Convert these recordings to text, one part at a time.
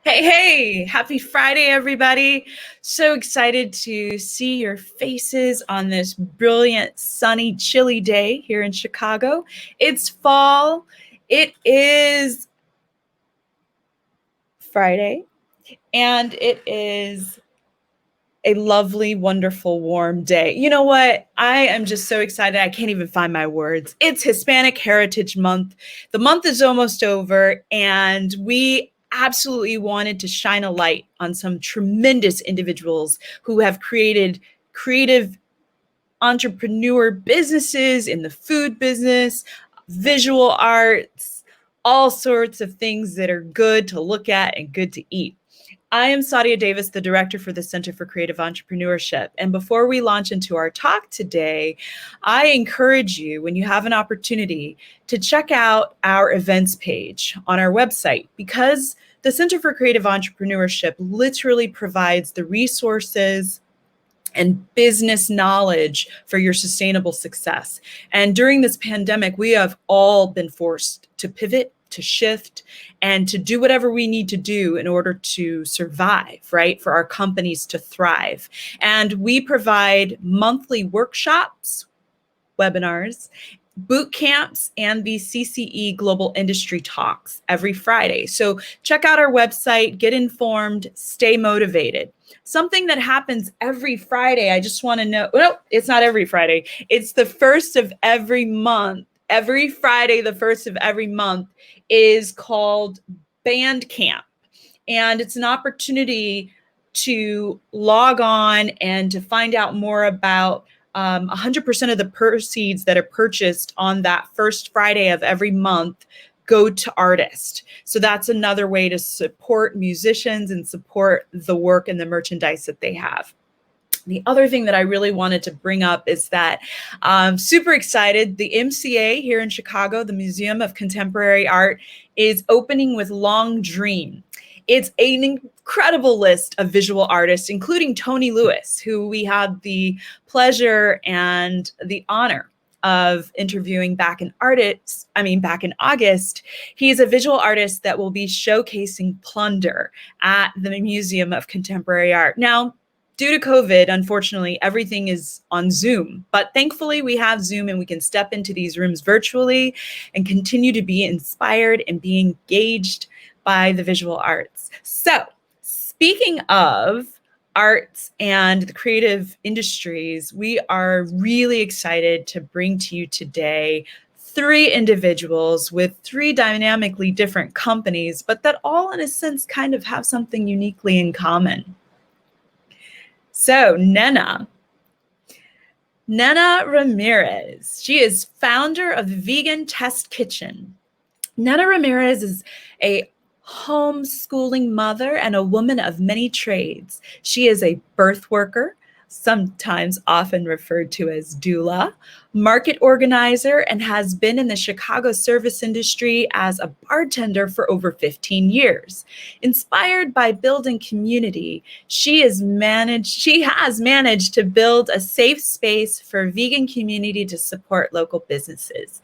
Hey, happy Friday, everybody. So excited to see your faces on this brilliant, sunny, chilly day here in Chicago. It's fall. It is Friday, and it is a lovely, wonderful, warm day. You know what? I am just so excited. I can't even find my words. It's Hispanic Heritage Month. The month is almost over, and we absolutely wanted to shine a light on some tremendous individuals who have created creative entrepreneur businesses in the food business, visual arts, all sorts of things that are good to look at and good to eat. I am Sadia Davis, the director for the Center for Creative Entrepreneurship. And before we launch into our talk today, I encourage you, when you have an opportunity, to check out our events page on our website, because the Center for Creative Entrepreneurship literally provides the resources and business knowledge for your sustainable success. And during this pandemic, we have all been forced to pivot, to shift, and to do whatever we need to do in order to survive, right? For our companies to thrive. And we provide monthly workshops, webinars, boot camps, and the CCE Global Industry Talks every Friday. So check out our website, get informed, stay motivated. Something that happens every Friday, I just want to know, no, it's not every Friday. It's the first of every month. Every Friday, the first of every month, is called Band Camp. And it's an opportunity to log on and to find out more about 100% of the proceeds that are purchased on that first Friday of every month go to artists. So that's another way to support musicians and support the work and the merchandise that they have. The other thing that I really wanted to bring up is that I'm super excited. The MCA here in Chicago, the Museum of Contemporary Art, is opening with Long Dream. It's an incredible list of visual artists, including Tony Lewis, who we had the pleasure and the honor of interviewing back in August. He's a visual artist that will be showcasing Plunder at the Museum of Contemporary Art. Now, due to COVID, unfortunately, everything is on Zoom, but thankfully we have Zoom and we can step into these rooms virtually and continue to be inspired and be engaged by the visual arts. So, speaking of arts and the creative industries, we are really excited to bring to you today three individuals with three dynamically different companies, but that all, in a sense, kind of have something uniquely in common. So, Nena Ramirez, she is founder of Vegan Test Kitchen. Nena Ramirez is a homeschooling mother and a woman of many trades. She is a birth worker, sometimes often referred to as doula, market organizer, and has been in the Chicago service industry as a bartender for over 15 years. Inspired by building community, she has managed to build a safe space for vegan community to support local businesses.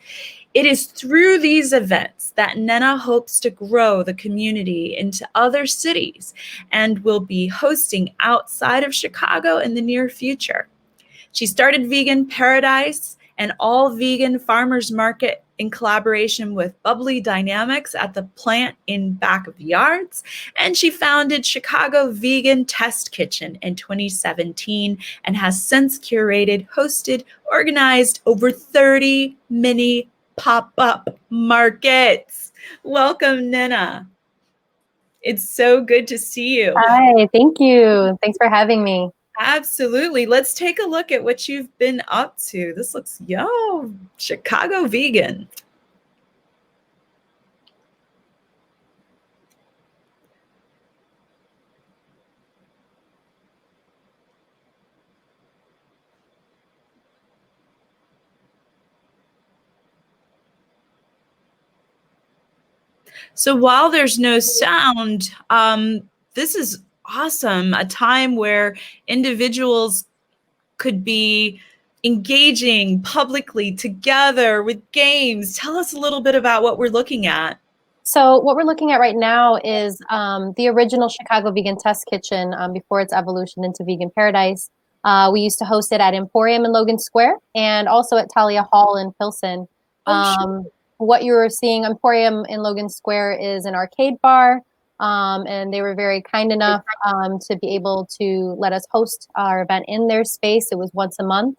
It is through these events that Nena hopes to grow the community into other cities and will be hosting outside of Chicago in the near future. She started Vegan Paradise, an all-vegan farmers market in collaboration with Bubbly Dynamics at the plant in Back of Yards, and she founded Chicago Vegan Test Kitchen in 2017 and has since curated, hosted, organized over 30 mini pop-up markets. Welcome, Nena. It's so good to see you. Hi, thank you. Thanks for having me. Absolutely. Let's take a look at what you've been up to. This looks, Chicago Vegan. So while there's no sound, this is awesome. A time where individuals could be engaging publicly together with games. Tell us a little bit about what we're looking at. So what we're looking at right now is the original Chicago Vegan Test Kitchen before its evolution into Vegan Paradise. We used to host it at Emporium in Logan Square and also at Talia Hall in Pilsen. Oh, sure. What you're seeing, Emporium in Logan Square, is an arcade bar. And they were very kind enough to be able to let us host our event in their space. It was once a month.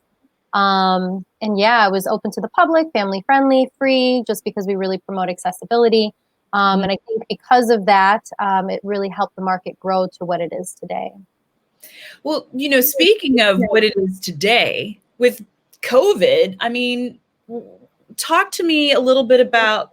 And yeah, it was open to the public, family friendly, free, just because we really promote accessibility. And I think because of that, it really helped the market grow to what it is today. Well, speaking of what it is today with COVID, I mean, talk to me a little bit about,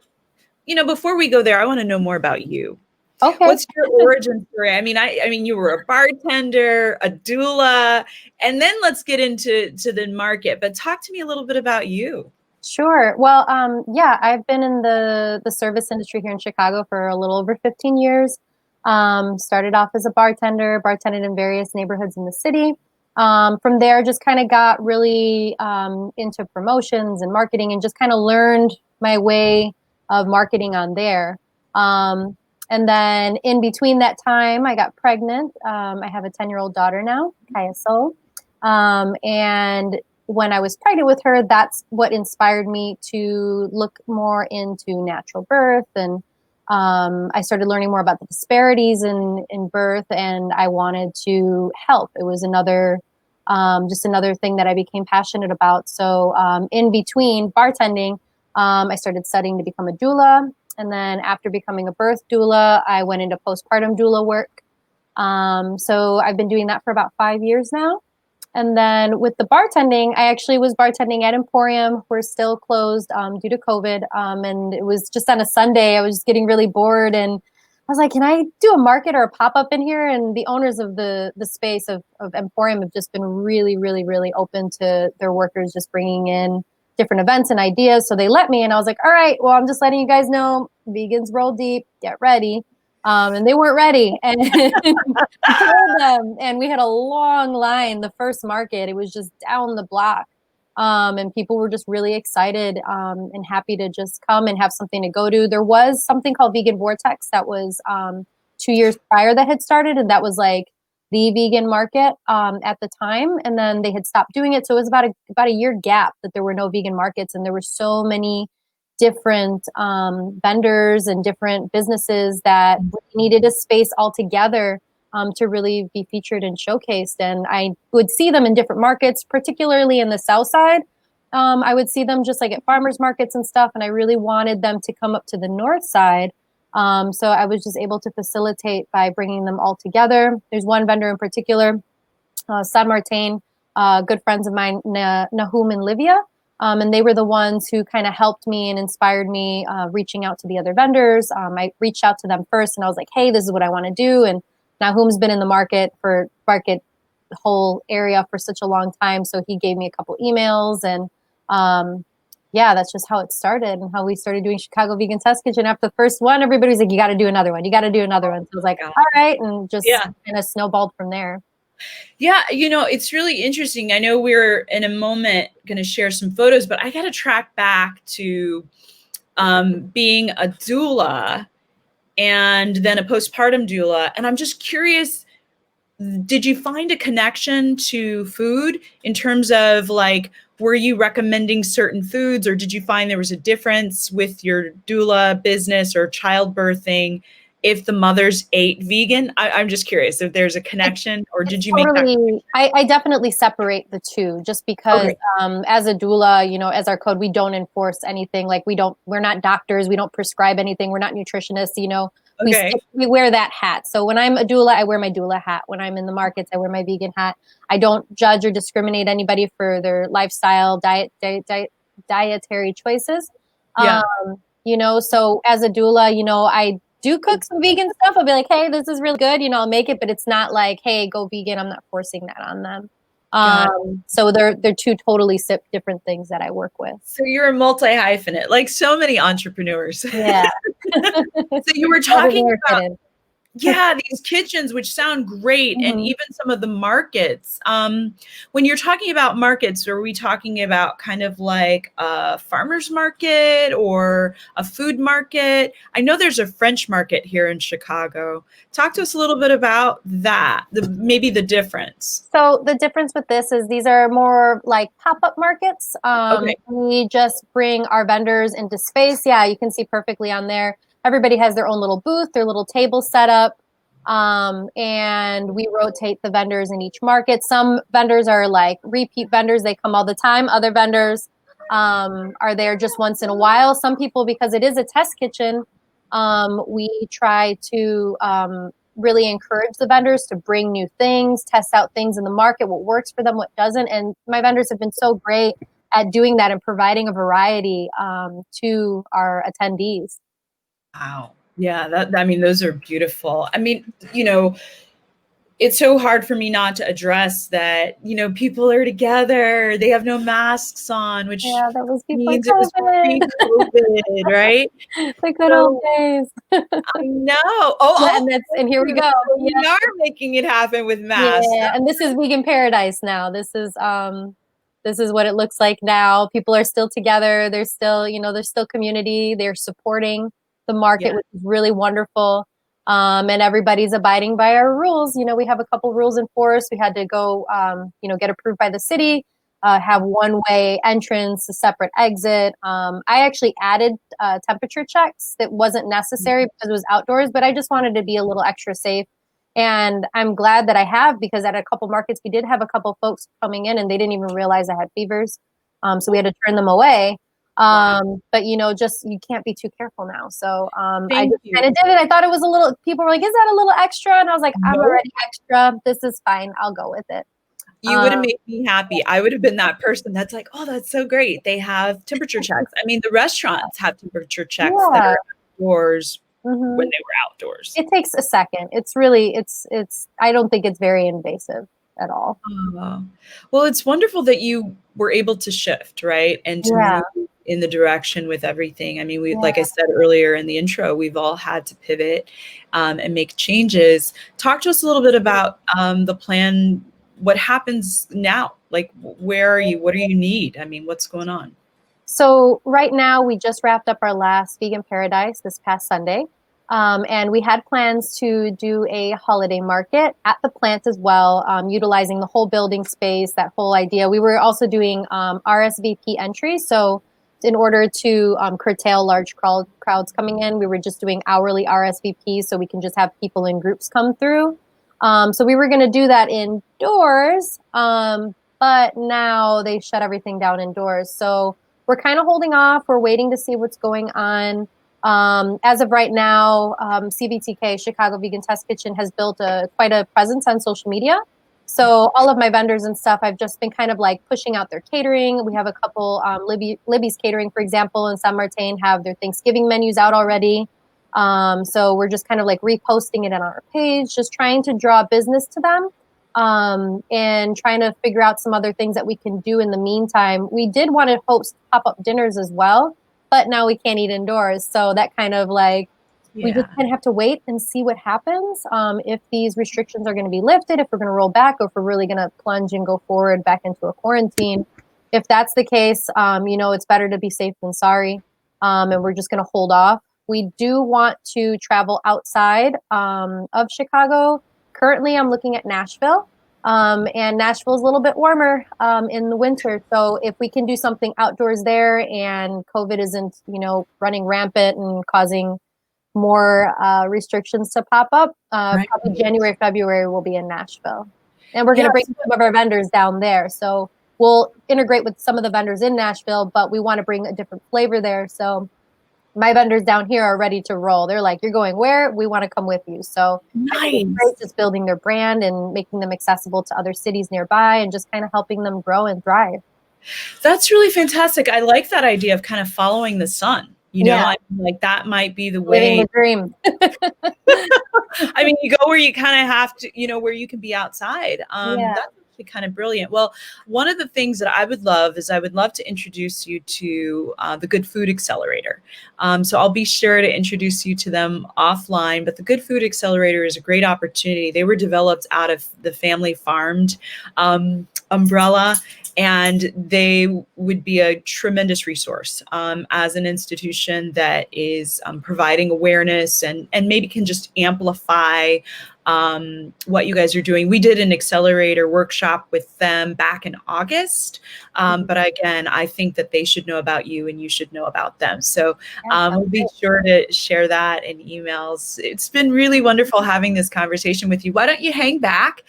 before we go there, I want to know more about you. Okay. What's your origin story? I mean, you were a bartender, a doula, and then let's get into the market. But talk to me a little bit about you. Sure. Well, yeah, I've been in the service industry here in Chicago for a little over 15 years. Started off as a bartender, bartended in various neighborhoods in the city. From there, just kind of got really into promotions and marketing and just kind of learned my way of marketing on there. And then in between that time, I got pregnant. I have a 10-year-old daughter now, Kaya Soul. And when I was pregnant with her, that's what inspired me to look more into natural birth. And I started learning more about the disparities in birth, and I wanted to help. It was just another thing that I became passionate about. So in between bartending, I started studying to become a doula. And then after becoming a birth doula, I went into postpartum doula work. So I've been doing that for about 5 years now. And then with the bartending, I actually was bartending at Emporium. We're still closed due to COVID. And it was just on a Sunday. I was just getting really bored. And I was like, can I do a market or a pop-up in here? And the owners of the space of Emporium have just been really, really, really open to their workers just bringing in different events and ideas. So they let me. And I was like, all right, well, I'm just letting you guys know, vegans roll deep, get ready. And they weren't ready. And I told them, and we had a long line. The first market, it was just down the block. And people were just really excited and happy to just come and have something to go to. There was something called Vegan Vortex that was 2 years prior that had started, and that was like the vegan market at the time. And then they had stopped doing it. So it was about a year gap that there were no vegan markets, and there were so many different vendors and different businesses that needed a space altogether to really be featured and showcased. And I would see them in different markets, particularly in the South Side. I would see them just like at farmers markets and stuff. And I really wanted them to come up to the North Side. So I was just able to facilitate by bringing them all together. There's one vendor in particular, San Martin, good friends of mine, Nahum and Livia. And they were the ones who kind of helped me and inspired me reaching out to the other vendors. I reached out to them first and I was like, hey, this is what I want to do. And Nahum's been in the market whole area for such a long time. So he gave me a couple emails and yeah, that's just how it started and how we started doing Chicago Vegan Test Kitchen. After the first one, everybody was like, you got to do another one. You got to do another one. So I was like, all right. And just kind of snowballed from there. Yeah, it's really interesting. I know we're in a moment going to share some photos, but I got to track back to being a doula and then a postpartum doula. And I'm just curious, did you find a connection to food in terms of like, were you recommending certain foods, or did you find there was a difference with your doula business or childbirthing if the mothers ate vegan? I'm just curious if there's a connection, or did you make that? I definitely separate the two just because as a doula, as our code, we don't enforce anything. Like we're not doctors. We don't prescribe anything. We're not nutritionists, we wear that hat. So when I'm a doula, I wear my doula hat. When I'm in the markets, I wear my vegan hat. I don't judge or discriminate anybody for their lifestyle, dietary choices. Yeah. So as a doula, I do cook some vegan stuff. I'll be like, hey, this is really good. I'll make it, but it's not like, hey, go vegan. I'm not forcing that on them. So they're two totally different things that I work with. So you're a multi-hyphenate, like so many entrepreneurs. Yeah. So you were talking about, Yeah, these kitchens, which sound great, and even some of the markets. When you're talking about markets, are we talking about kind of like a farmer's market or a food market? I know there's a French market here in Chicago. Talk to us a little bit about that, maybe the difference. So the difference with this is these are more like pop-up markets. Okay. We just bring our vendors into space. Yeah, you can see perfectly on there. Everybody has their own little booth, their little table set up. And we rotate the vendors in each market. Some vendors are like repeat vendors. They come all the time. Other vendors are there just once in a while. Some people, because it is a test kitchen, we try to really encourage the vendors to bring new things, test out things in the market, what works for them, what doesn't. And my vendors have been so great at doing that and providing a variety to our attendees. Wow. Yeah, I mean, those are beautiful. I mean, it's so hard for me not to address that, people are together, they have no masks on, which Yeah, that was before means it was pre-COVID, right? the good old So days. I know. Yeah, and here we go. We Yeah. are making it happen with masks. Yeah, and this is vegan paradise now. This is what it looks like now. People are still together. There's still, there's still community. They're supporting the market, Yeah. which is really wonderful. And everybody's abiding by our rules. We have a couple rules enforced. We had to go, get approved by the city, have one-way entrance, a separate exit. I actually added temperature checks that wasn't necessary because it was outdoors, but I just wanted to be a little extra safe. And I'm glad that I have, because at a couple markets, we did have a couple folks coming in and they didn't even realize I had fevers. So we had to turn them away. Wow. But just, you can't be too careful now. So I Thank just you. kind of did it. I thought it was a little, people were like, is that a little extra? And I was like, I'm Nope. already extra. This is fine. I'll go with it. You would have made me happy. I would have been that person that's like, oh, that's so great. They have temperature checks. I mean, the restaurants have temperature checks that are outdoors when they were outdoors. It takes a second. It's really, I don't think it's very invasive at all. Well, it's wonderful that you were able to shift, right? And to move in the direction with everything. I mean, like I said earlier in the intro, we've all had to pivot and make changes. Talk to us a little bit about the plan. What happens now? Like, where are you? What do you need? I mean, what's going on? So right now, we just wrapped up our last Vegan Paradise this past Sunday. And we had plans to do a holiday market at the plant as well, utilizing the whole building space, that whole idea. We were also doing RSVP entry. So in order to curtail large crowds coming in, we were just doing hourly RSVP so we can just have people in groups come through. So we were going to do that indoors, but now they shut everything down indoors. So we're kind of holding off. We're waiting to see what's going on. As of right now, CVTK, Chicago Vegan Test Kitchen, has built quite a presence on social media. So all of my vendors and stuff, I've just been kind of like pushing out their catering. We have a couple, Libby's Catering, for example, and San Martin have their Thanksgiving menus out already. So we're just kind of like reposting it on our page, just trying to draw business to them. And trying to figure out some other things that we can do in the meantime. We did want to host pop-up dinners as well, but now we can't eat indoors. So that kind of like, we just kind of have to wait and see what happens. If these restrictions are going to be lifted, if we're going to roll back, or if we're really going to plunge and go forward back into a quarantine. If that's the case, it's better to be safe than sorry. And we're just going to hold off. We do want to travel outside of Chicago. Currently, I'm looking at Nashville. And Nashville is a little bit warmer in the winter. So if we can do something outdoors there and COVID isn't, running rampant and causing more restrictions to pop up, probably January, February, we'll be in Nashville. And we're going to bring some of our vendors down there. So we'll integrate with some of the vendors in Nashville, but we want to bring a different flavor there. So my vendors down here are ready to roll. They're like, you're going where? We want to come with you. So nice. Just building their brand and making them accessible to other cities nearby and just kind of helping them grow and thrive. That's really fantastic. I like that idea of kind of following the sun. I mean, like that might be the way. Living the dream. I mean, you go where you kind of have to, where you can be outside. That's simply kind of brilliant. Well, one of the things that I would love is I would love to introduce you to the Good Food Accelerator. So I'll be sure to introduce you to them offline. But the Good Food Accelerator is a great opportunity. They were developed out of the family farmed umbrella, and they would be a tremendous resource as an institution that is providing awareness and maybe can just amplify what you guys are doing. We did an accelerator workshop with them back in August, but again, I think that they should know about you and you should know about them. So we'll be sure to share that in emails. It's been really wonderful having this conversation with you. Why don't you hang back?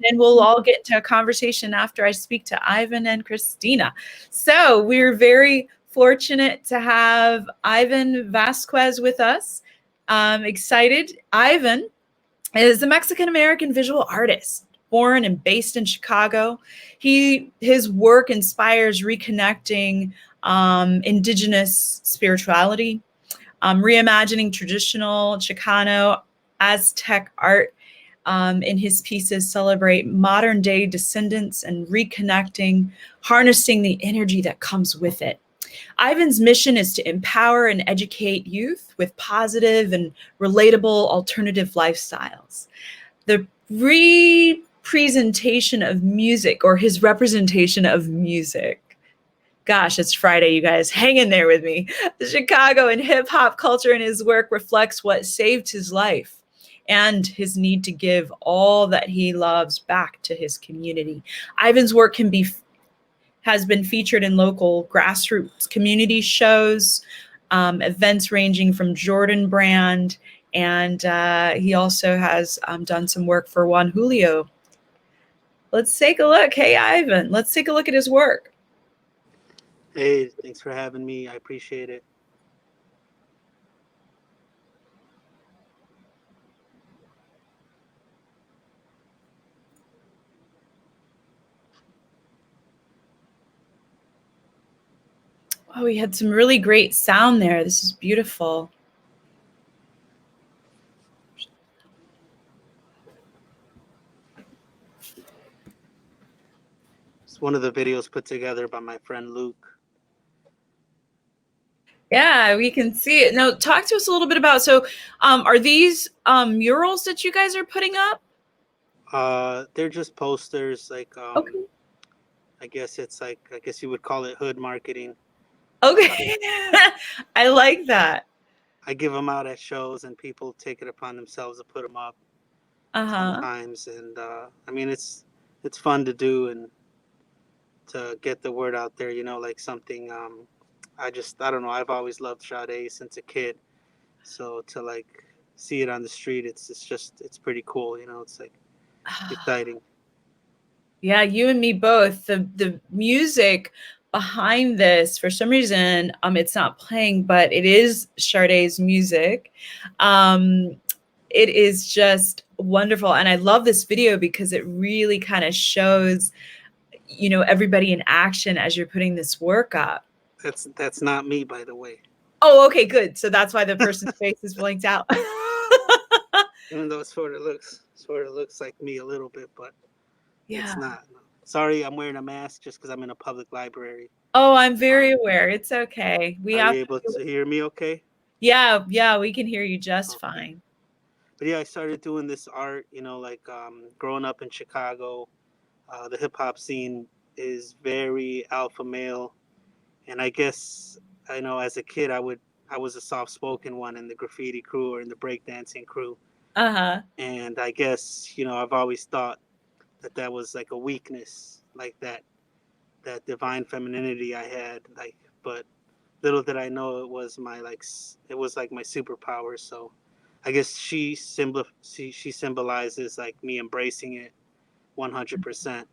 And we'll all get into a conversation after I speak to Ivan and Cristina. So we're very fortunate to have Ivan Vasquez with us. Excited. Ivan is a Mexican-American visual artist, born and based in Chicago. His work inspires reconnecting indigenous spirituality, reimagining traditional Chicano Aztec art. In his pieces celebrate modern day descendants and reconnecting, harnessing the energy that comes with it. Ivan's mission is to empower and educate youth with positive and relatable alternative lifestyles. The representation of music, or his representation of music. Gosh, it's Friday, you guys. Hang in there with me. The Chicago and hip hop culture in his work reflects what saved his life and his need to give all that he loves back to his community. Ivan's work has been featured in local grassroots community shows, events ranging from Jordan Brand, and he also has done some work for Juan Julio. Let's take a look. Hey, Ivan, let's take a look at his work. Hey, thanks for having me. I appreciate it. Oh, we had some really great sound there. This is beautiful. It's one of the videos put together by my friend Luke. Yeah, we can see it. Now, talk to us a little bit about, so are these murals that you guys are putting up? They're just posters, like Okay. I guess you would call it hood marketing. Okay. I like that. I give them out at shows, and people take it upon themselves to put them up sometimes. And I mean, it's fun to do and to get the word out there. Like something. I don't know. I've always loved Sade since a kid, so to like see it on the street, it's pretty cool. It's like exciting. Yeah, you and me both. The music behind this, for some reason, it's not playing, but it is Sade's music. It is just wonderful, and I love this video because it really kind of shows, everybody in action as you're putting this work up. That's not me, by the way. Oh, okay, good. So that's why the person's face is blanked out. Even though it sort of looks like me a little bit, but it's Yeah. not. No. Sorry, I'm wearing a mask just because I'm in a public library. Oh, I'm very aware. It's okay. Are you able to hear me okay? Yeah, we can hear you just fine. But yeah, I started doing this art, like growing up in Chicago, the hip hop scene is very alpha male. And I guess, I know as a kid, I was a soft spoken one in the graffiti crew or in the breakdancing crew. Uh-huh. And I guess, I've always thought that was like a weakness, like that divine femininity I had, like, but little did I know it was my like my superpower. So I guess she symbolizes like me embracing it 100%.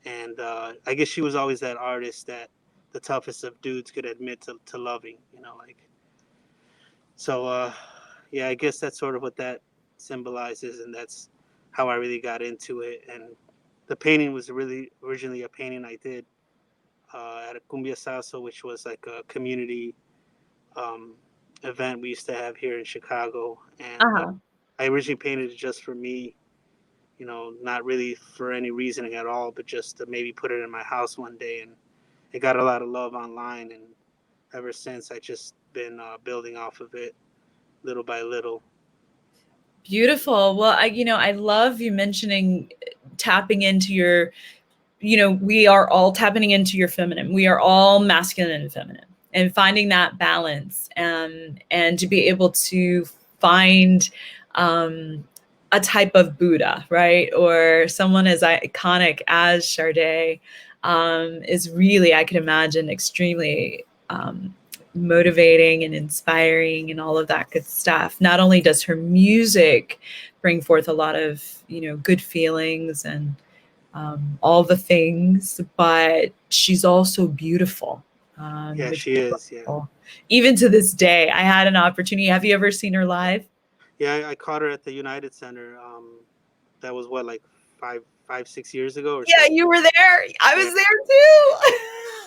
And I guess she was always that artist that the toughest of dudes could admit to loving, like. So yeah, I guess that's sort of what that symbolizes, and that's how I really got into it. And the painting was really originally a painting I did at a Cumbia Salsa, which was like a community um, event we used to have here in Chicago. And I originally painted it just for me. not really for any reasoning at all, but just to maybe put it in my house one day. And it got a lot of love online. And ever since, I just been building off of it little by little. Beautiful. Well, I love you mentioning tapping into your, we are all tapping into your feminine. We are all masculine and feminine, and finding that balance, and to be able to find a type of Buddha, right? Or someone as iconic as Sade is really, I can imagine, extremely motivating and inspiring and all of that good stuff. Not only does her music bring forth a lot of, good feelings and all the things, but she's also beautiful. Yeah, Which she is. Yeah. even to this day, I had an opportunity. Have you ever seen her live? Yeah, I caught her at the United Center. That was what, like 6 years ago or Yeah, so. you were there. I was Yeah. there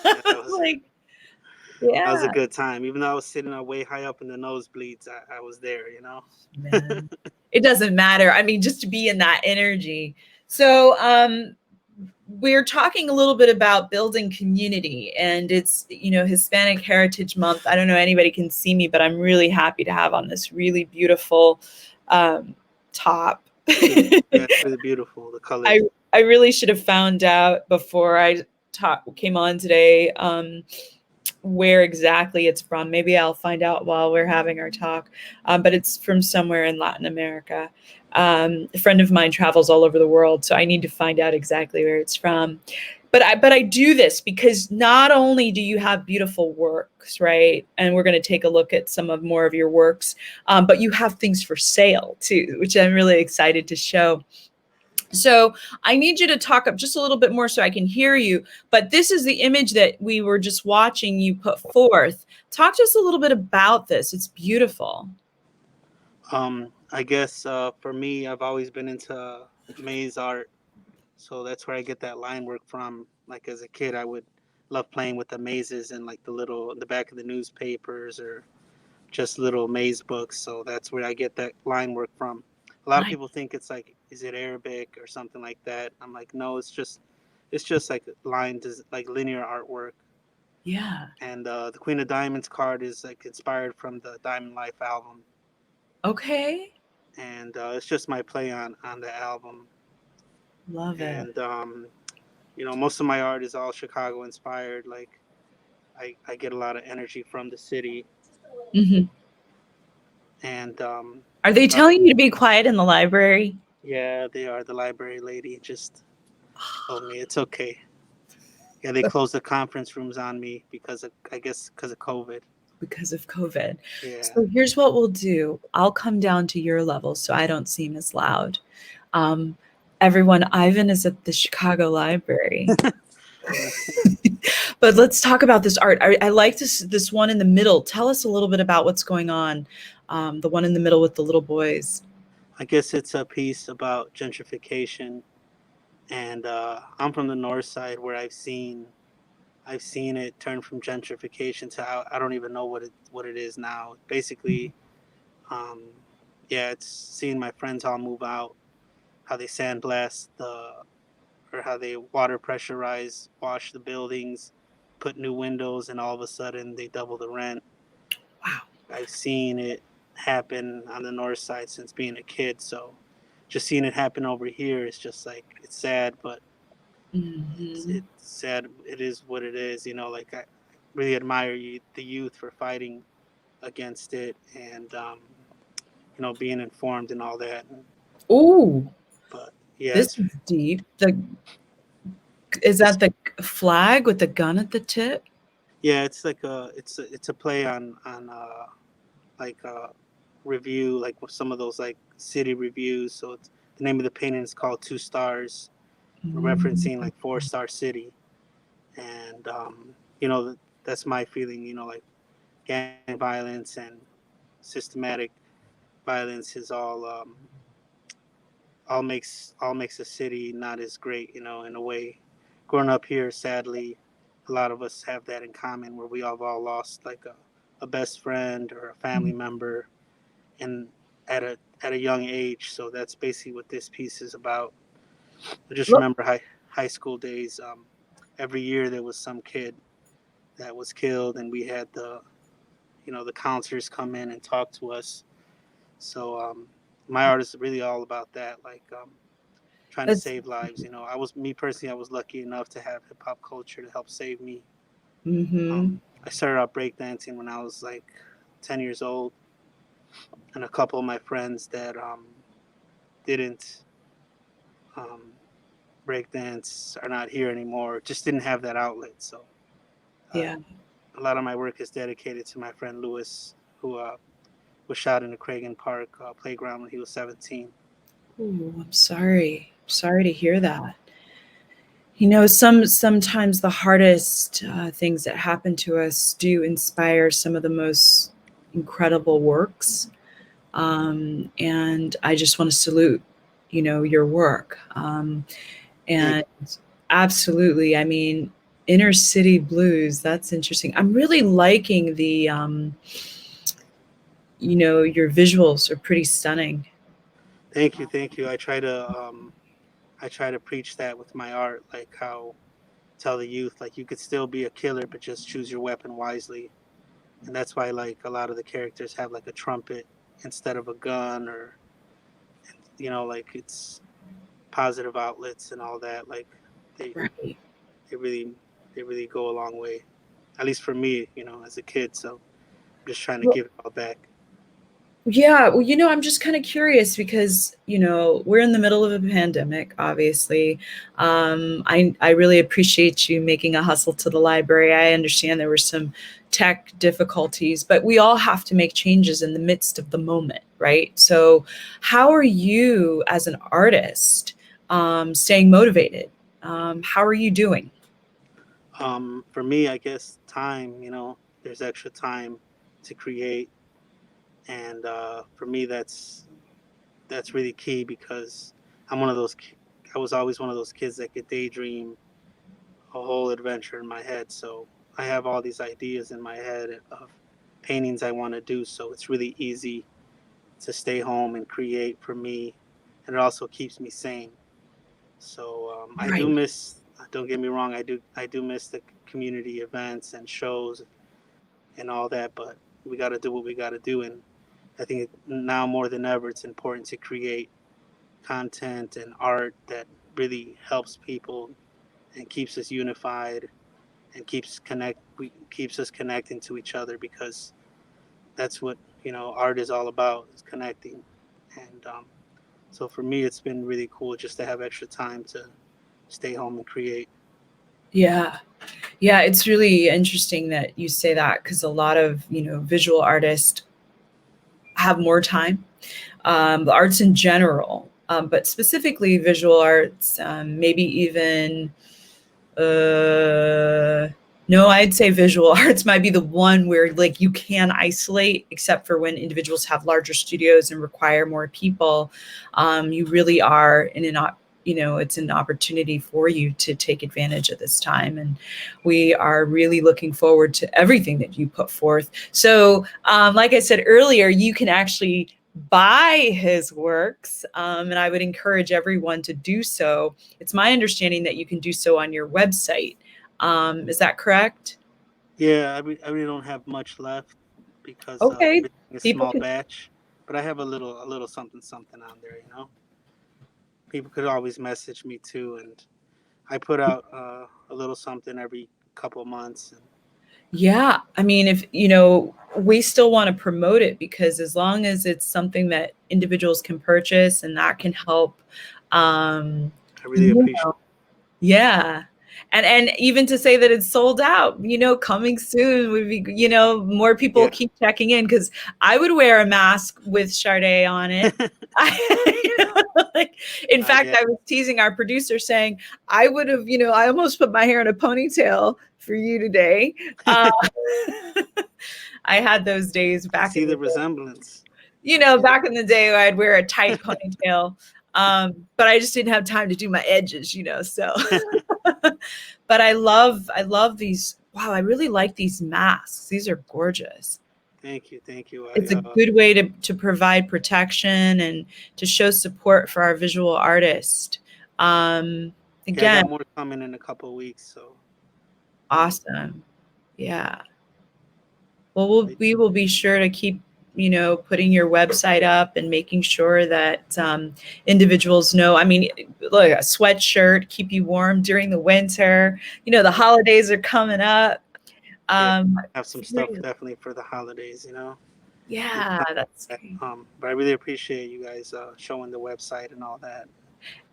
Yeah, that too. was Like, that was yeah, a good time. Even though I was sitting way high up in the nosebleeds, I was there. man. It doesn't matter. I mean, just to be in that energy. So, we're talking a little bit about building community, and it's, Hispanic Heritage Month. I don't know, anybody can see me, but I'm really happy to have on this really beautiful top. Yeah, it's really beautiful. The colors. I really should have found out before I came on today where exactly it's from. Maybe I'll find out while we're having our talk. But it's from somewhere in Latin America. A friend of mine travels all over the world, so I need to find out exactly where it's from. But I do this because not only do you have beautiful works, right? And we're going to take a look at some of more of your works, but you have things for sale too, which I'm really excited to show. So I need you to talk up just a little bit more so I can hear you. But this is the image that we were just watching you put forth. Talk to us a little bit about this. It's beautiful. I guess for me, I've always been into maze art, so that's where I get that line work from. Like as a kid, I would love playing with the mazes and like the back of the newspapers or just little maze books. So that's where I get that line work from. A lot of Nice. people think it's like, is it Arabic or something like that? I'm like, no, it's just like like linear artwork. Yeah. And the Queen of Diamonds card is like inspired from the Diamond Life album, Okay. and it's just my play on the album. Love it. And most of my art is all Chicago inspired. Like I get a lot of energy from the city, Hmm. and Are they uh, telling you to be quiet in the library? yeah, they are. The library lady just told me it's okay. Yeah, they closed the conference rooms on me I guess because of COVID. Because of COVID. Yeah. So here's what we'll do. I'll come down to your level so I don't seem as loud. Um, Everyone, Ivan is at the Chicago Library. But let's talk about this art. I like this one in the middle. Tell us a little bit about what's going on. The one in the middle with the little boys. I guess it's a piece about gentrification, and I'm from the north side where I've seen it turn from gentrification to I don't even know what it is now. Basically, um, yeah, it's seeing my friends all move out, how they sandblast or how they water pressurize, wash the buildings, put new windows, and all of a sudden they double the rent. Wow. I've seen it happen on the north side since being a kid, so just seeing it happen over here is just like it's sad, but Hmm. it's sad. It is what it is. Like I really admire the youth for fighting against it and being informed and all that. Ooh, But yeah, this is deep. Is it's that the flag with the gun at the tip? yeah, it's like it's a play on like review, like with some of those like city reviews. So the name of the painting is called Two Stars, Mm. referencing like 4-star city, and you know that's my feeling. Like gang violence and systematic violence is all makes a city not as great. In a way, growing up here, sadly, a lot of us have that in common, where we have all lost like a best friend or a family member, and at a young age. So that's basically what this piece is about. I just Look, remember high school days. Every year there was some kid that was killed, and we had the counselors come in and talk to us. So my art is really all about that, like trying to that's save lives. Me personally, I was lucky enough to have hip hop culture to help save me. mm-hmm. I started out breakdancing when I was like 10 years old, and a couple of my friends that didn't um, breakdance are not here anymore. Just didn't have that outlet. So uh, Yeah. a lot of my work is dedicated to my friend Lewis, who was shot in the Cragen Park playground when he was 17. Ooh, I'm sorry. Sorry to hear that. Sometimes the hardest things that happen to us do inspire some of the most incredible works. And I just want to salute, your work. Thank And you. absolutely, I mean, inner city blues, that's interesting. I'm really liking your visuals are pretty stunning. Thank you. I try to preach that with my art, like how tell the youth like you could still be a killer, but just choose your weapon wisely. And that's why like a lot of the characters have like a trumpet instead of a gun, or like it's positive outlets and all that. Like they Right. they really they really go a long way. At least for me, as a kid. So I'm just trying to Well, give it all back. yeah, well, I'm just kind of curious because, we're in the middle of a pandemic, obviously. I really appreciate you making a hustle to the library. I understand there were some tech difficulties, but we all have to make changes in the midst of the moment, right? So, how are you as an artist staying motivated? How are you doing? For me, I guess time. There's extra time to create, and for me, that's really key because I'm one of those. I was always one of those kids that could daydream a whole adventure in my head. So I have all these ideas in my head of paintings I want to do. So it's really easy to stay home and create for me, and it also keeps me sane. So I do Right. miss. Don't get me wrong. I do miss the community events and shows and all that. But we got to do what we got to do. And I think now more than ever, it's important to create content and art that really helps people and keeps us unified and keeps us connecting to each other, because that's what art is all about, is connecting. And so for me, it's been really cool just to have extra time to stay home and create. Yeah. Yeah, it's really interesting that you say that because a lot of, visual artists have more time. The arts in general, but specifically visual arts, maybe even, uh, no, I'd say visual arts might be the one where like you can isolate, except for when individuals have larger studios and require more people. You really are in it's an opportunity for you to take advantage of this time. And we are really looking forward to everything that you put forth. So, like I said earlier, you can actually buy his works, and I would encourage everyone to do so. It's my understanding that you can do so on your website. Is that correct? Yeah, I really don't have much left because Okay, everything is people small can. batch, but I have a little something something on there. People could always message me too, and I put out a little something every couple months. And Yeah, I mean, if we still want to promote it because as long as it's something that individuals can purchase and that can help, um, I really you appreciate. yeah. And even to say that it's sold out, coming soon would be, more people Yeah. keep checking in because I would wear a mask with Sade on it. Like, in fact, Yeah. I was teasing our producer saying I would have, I almost put my hair in a ponytail for you today. Uh, I had those days I back see in the the day. resemblance. I see the. Back in the day, I'd wear a tight ponytail, but I just didn't have time to do my edges, so. But I love these. Wow, I really like these masks. These are gorgeous. Thank you. It's a good way to provide protection and to show support for our visual artist. I Again, got more coming in a couple of weeks, so awesome. Yeah. Well, we will be sure to keep, putting your website up and making sure that individuals know. I mean, look, a sweatshirt, keep you warm during the winter. The holidays are coming up. I have some stuff definitely for the holidays, Yeah, that's great. But I really appreciate you guys showing the website and all that.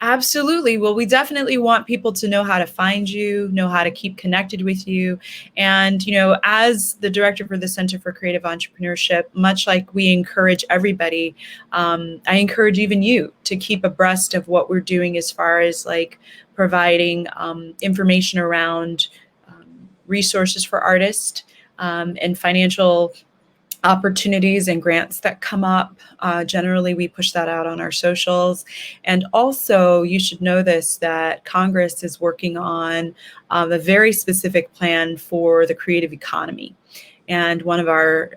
Absolutely. Well, we definitely want people to know how to find you, know how to keep connected with you. And, as the director for the Center for Creative Entrepreneurship, much like we encourage everybody, I encourage even you to keep abreast of what we're doing as far as like providing information around resources for artists and financial opportunities and grants that come up. Generally, we push that out on our socials. And also, you should know this, that Congress is working on a very specific plan for the creative economy. And one of our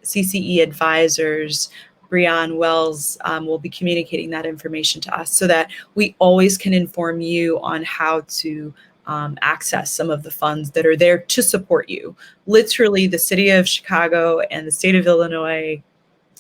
CCE advisors, Brianne Wells, will be communicating that information to us so that we always can inform you on how to access some of the funds that are there to support you. Literally, the city of Chicago and the state of Illinois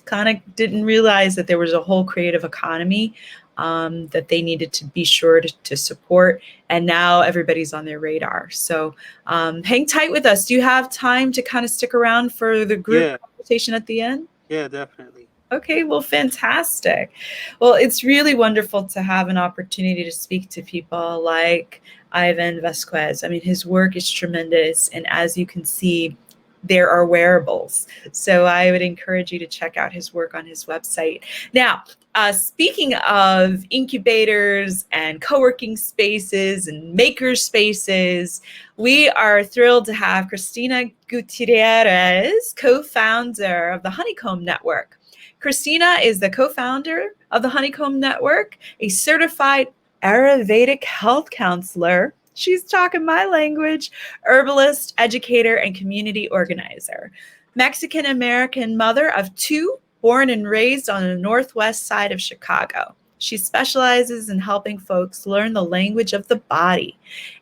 kind of didn't realize that there was a whole creative economy that they needed to be sure to support. And now everybody's on their radar. So hang tight with us. Do you have time to kind of stick around for the group conversation at the end? Yeah, definitely. Okay, well, fantastic. Well, it's really wonderful to have an opportunity to speak to people like Ivan Vasquez. I mean, his work is tremendous. And as you can see, there are wearables. So I would encourage you to check out his work on his website. Now, speaking of incubators and co-working spaces and maker spaces, we are thrilled to have Cristina Gutierrez, co-founder of the Honeycomb Network. Cristina is the co-founder of the Honeycomb Network, a certified Ayurvedic Health Counselor. She's talking my language, herbalist, educator, and community organizer. Mexican-American mother of two, born and raised on the northwest side of Chicago. She specializes in helping folks learn the language of the body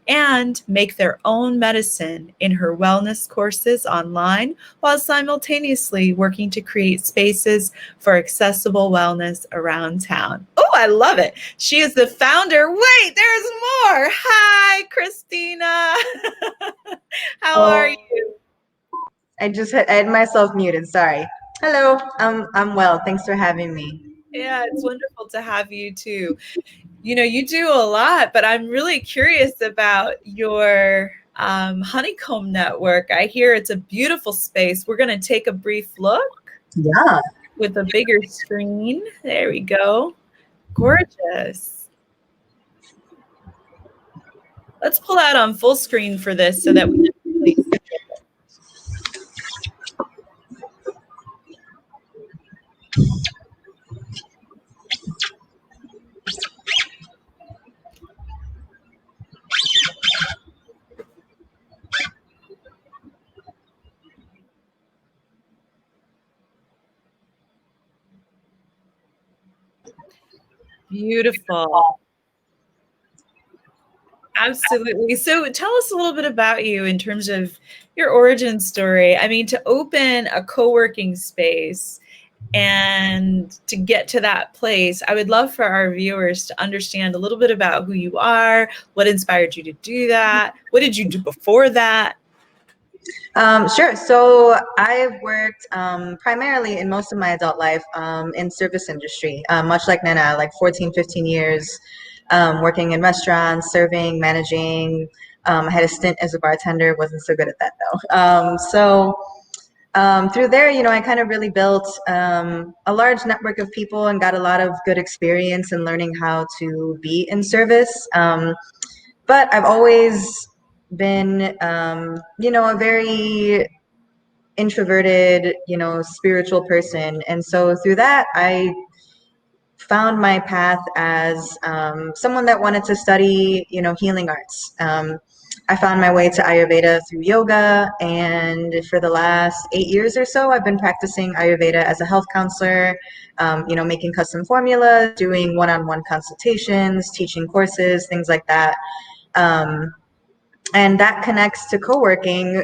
and make their own medicine in her wellness courses online, while simultaneously working to create spaces for accessible wellness around town. Oh, I love it. She is the founder. Wait, there's more. Hi, Cristina. How are you? I had myself muted. Sorry. Hello. I'm well. Thanks for having me. Yeah, it's wonderful to have you too. You do a lot, but I'm really curious about your Honeycomb Network. I hear it's a beautiful space. We're going to take a brief look. Yeah. With a bigger screen. There we go. Gorgeous. Let's pull out on full screen for this so that we can really see it. Beautiful. Absolutely. So tell us a little bit about you in terms of your origin story. I mean, to open a co-working space and to get to that place, I would love for our viewers to understand a little bit about who you are, what inspired you to do that, what did you do before that? Sure. So I've worked primarily in most of my adult life in service industry, much like Nana, like 14, 15 years working in restaurants, serving, managing. I had a stint as a bartender, wasn't so good at that though. Through there, I kind of really built a large network of people and got a lot of good experience in learning how to be in service. But I've always been, a very introverted, spiritual person. And so through that, I found my path as someone that wanted to study, healing arts. I found my way to Ayurveda through yoga, and for the last 8 years or so, I've been practicing Ayurveda as a health counselor, making custom formulas, doing one-on-one consultations, teaching courses, things like that. And that connects to co-working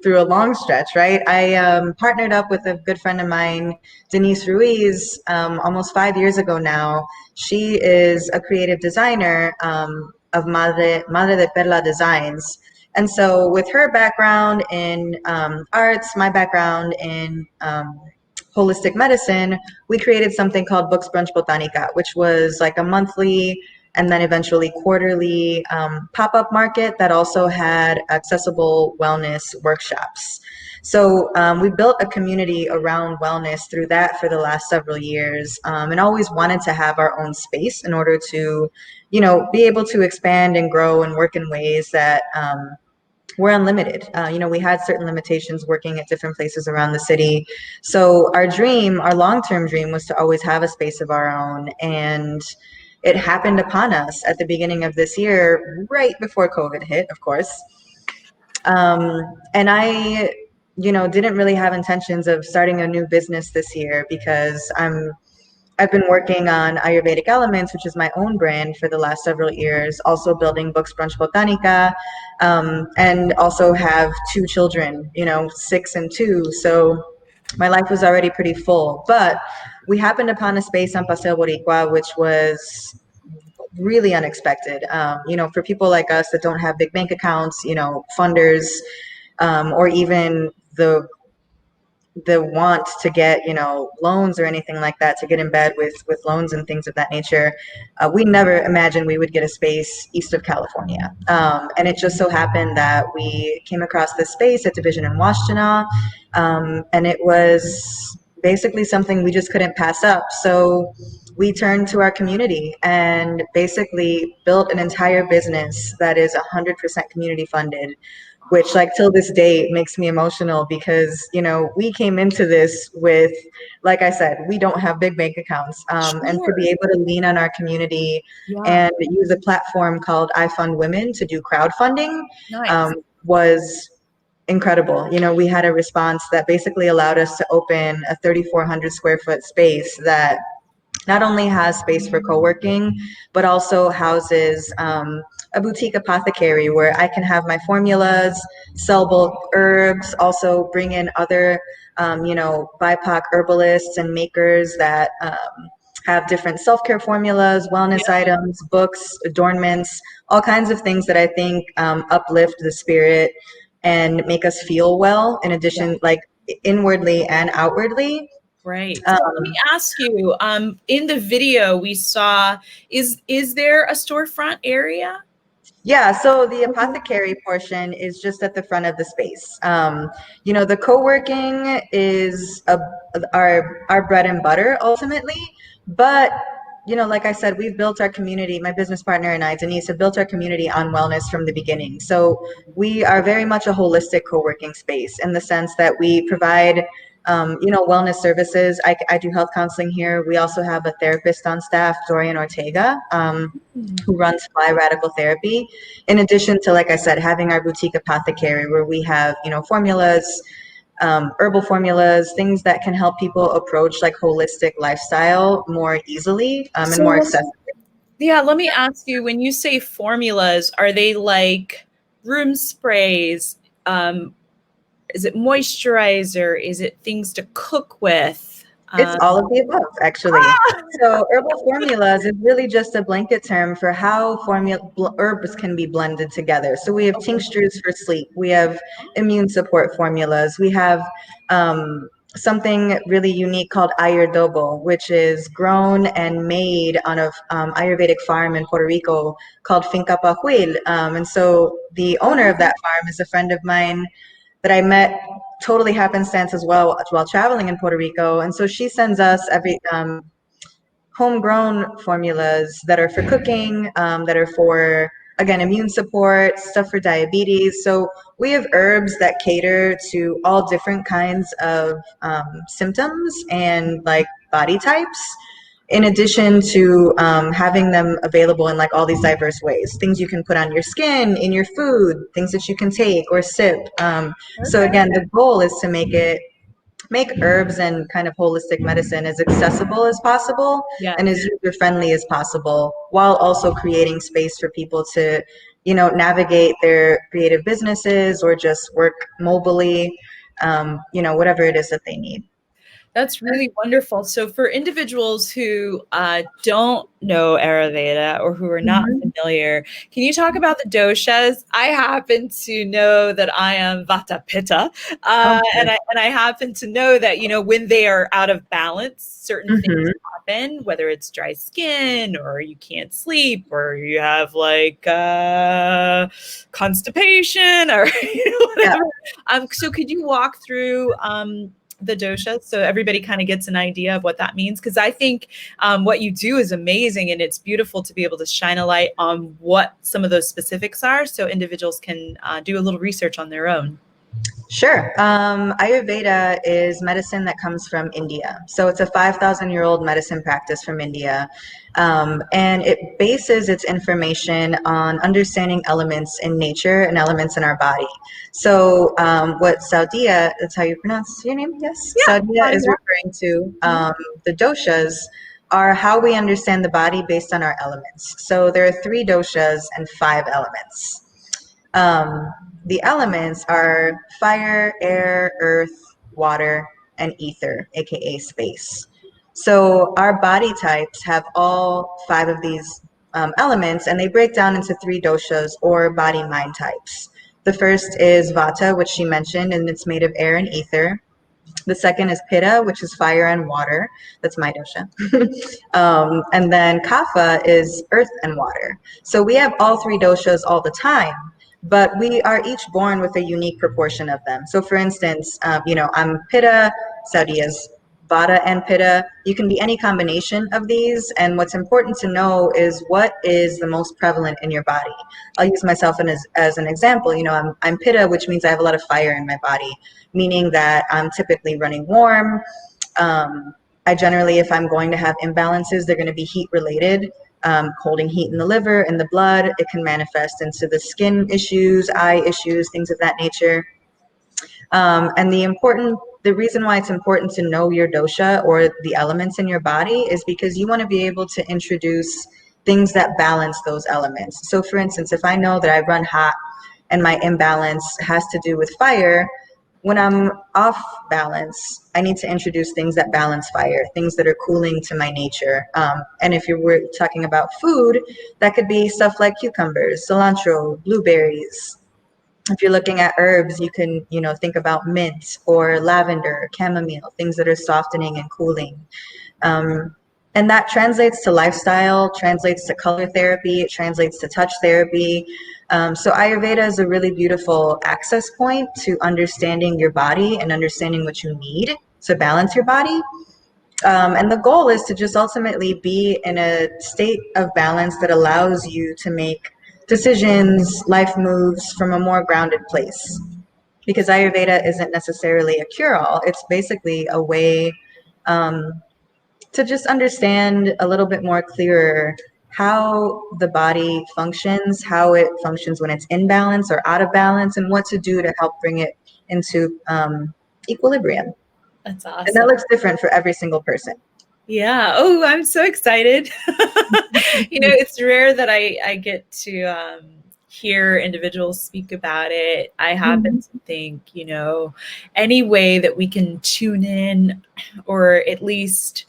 through a long stretch, right? I partnered up with a good friend of mine, Denise Ruiz, almost 5 years ago now. She is a creative designer of Madre de Perla Designs. And so with her background in arts, my background in holistic medicine, we created something called Brunch Botánica, which was like a monthly and then eventually quarterly pop-up market that also had accessible wellness workshops. So we built a community around wellness through that for the last several years, and always wanted to have our own space in order to, be able to expand and grow and work in ways that we're unlimited. We had certain limitations working at different places around the city. So our long-term dream was to always have a space of our own. And it happened upon us at the beginning of this year, right before COVID hit, of course. And I, didn't really have intentions of starting a new business this year because I've been working on Ayurvedic Elements, which is my own brand, for the last several years, also building books, Brunch Botánica, and also have two children, 6 and 2. So my life was already pretty full. But we happened upon a space on Paseo Boricua, which was really unexpected. For people like us that don't have big bank accounts, funders, or even the want to get loans or anything like that, to get in bed with loans and things of that nature. We never imagined we would get a space east of California, and it just so happened that we came across this space at Division in Washtenaw, and it was basically something we just couldn't pass up. So we turned to our community and basically built an entire business that is 100% community funded, which, like, till this day makes me emotional because we came into this with, like I said, we don't have big bank accounts, and to be able to lean on our community and use a platform called I Fund Women to do crowdfunding was incredible. We had a response that basically allowed us to open a 3,400 square foot space that not only has space for co-working, but also houses a boutique apothecary where I can have my formulas, sell bulk herbs, also bring in other, BIPOC herbalists and makers that have different self-care formulas, wellness items, books, adornments, all kinds of things that I think uplift the spirit and make us feel well, in addition, like inwardly and outwardly. Right. So let me ask you, in the video we saw, is there a storefront area? Yeah, so the apothecary portion is just at the front of the space. The co-working is our bread and butter ultimately, but like I said, we've built our community. My business partner and I, Denise, have built our community on wellness from the beginning. So we are very much a holistic co-working space in the sense that we provide wellness services. I do health counseling here. We also have a therapist on staff, Dorian Ortega, who runs Fly Radical Therapy. In addition to, like I said, having our boutique apothecary where we have, formulas, herbal formulas, things that can help people approach like holistic lifestyle more easily and more accessibly. Yeah, let me ask you, when you say formulas, are they like room sprays? Is it moisturizer? Is it things to cook with? It's all of the above, actually. So herbal formulas is really just a blanket term for how herbs can be blended together. So we have tinctures for sleep. We have immune support formulas. We have something really unique called Ayurdobo, which is grown and made on a Ayurvedic farm in Puerto Rico called Finca Pajuil. And so the owner of that farm is a friend of mine that I met totally happenstance as well while traveling in Puerto Rico. And so she sends us every homegrown formulas that are for cooking, that are for, again, immune support, stuff for diabetes. So we have herbs that cater to all different kinds of symptoms and like body types. in addition to having them available in like all these diverse ways, things you can put on your skin, in your food, things that you can take or sip. So again, the goal is to make herbs and kind of holistic medicine as accessible as possible and as user friendly as possible, while also creating space for people to, you know, navigate their creative businesses or just work mobily, you know, whatever it is that they need. That's really wonderful. So for individuals who don't know Ayurveda or who are not familiar, can you talk about the doshas? I happen to know that I am Vata Pitta, and I happen to know that, you know, when they are out of balance, certain things happen, whether it's dry skin or you can't sleep or you have like constipation or you know, whatever. So could you walk through the doshas so everybody kind of gets an idea of what that means? Because I think what you do is amazing, and it's beautiful to be able to shine a light on what some of those specifics are so individuals can do a little research on their own. Sure. Ayurveda is medicine that comes from India. So it's a 5,000-year-old medicine practice from India. And it bases its information on understanding elements in nature and elements in our body. So what Saudia, that's how you pronounce your name? Yes? Yeah, Saudia is referring to the doshas are how we understand the body based on our elements. So there are 3 doshas and 5 elements. The elements are fire, air, earth, water, and ether, aka space. So our body types have all 5 of these elements, and they break down into 3 doshas or body mind types. The first is Vata, which she mentioned, and it's made of air and ether. The second is Pitta, which is fire and water. That's my dosha. And then Kapha is earth and water. So we have all 3 doshas all the time, but we are each born with a unique proportion of them. So for instance, you know, I'm Pitta, Saudi is Vata and Pitta. You can be any combination of these. And what's important to know is what is the most prevalent in your body. I'll use myself as an example. You know, I'm Pitta, which means I have a lot of fire in my body, meaning that I'm typically running warm. I generally, if I'm going to have imbalances, they're going to be heat related. Holding heat in the liver, in the blood, it can manifest into the skin issues, eye issues, things of that nature. And the reason why it's important to know your dosha or the elements in your body is because you want to be able to introduce things that balance those elements. So for instance, if I know that I run hot and my imbalance has to do with fire, when I'm off balance, I need to introduce things that balance fire, things that are cooling to my nature. And if we're talking about food, that could be stuff like cucumbers, cilantro, blueberries. If you're looking at herbs, you can, you know, think about mint or lavender, chamomile, things that are softening and cooling. And that translates to lifestyle, translates to color therapy, it translates to touch therapy. So Ayurveda is a really beautiful access point to understanding your body and understanding what you need to balance your body. And the goal is to just ultimately be in a state of balance that allows you to make decisions, life moves from a more grounded place. Because Ayurveda isn't necessarily a cure-all, it's basically a way to just understand a little bit more clearer how the body functions, how it functions when it's in balance or out of balance, and what to do to help bring it into equilibrium. That's awesome. And that looks different for every single person. Yeah. Oh, I'm so excited. You know, it's rare that I get to hear individuals speak about it. I happen to think, you know, any way that we can tune in or at least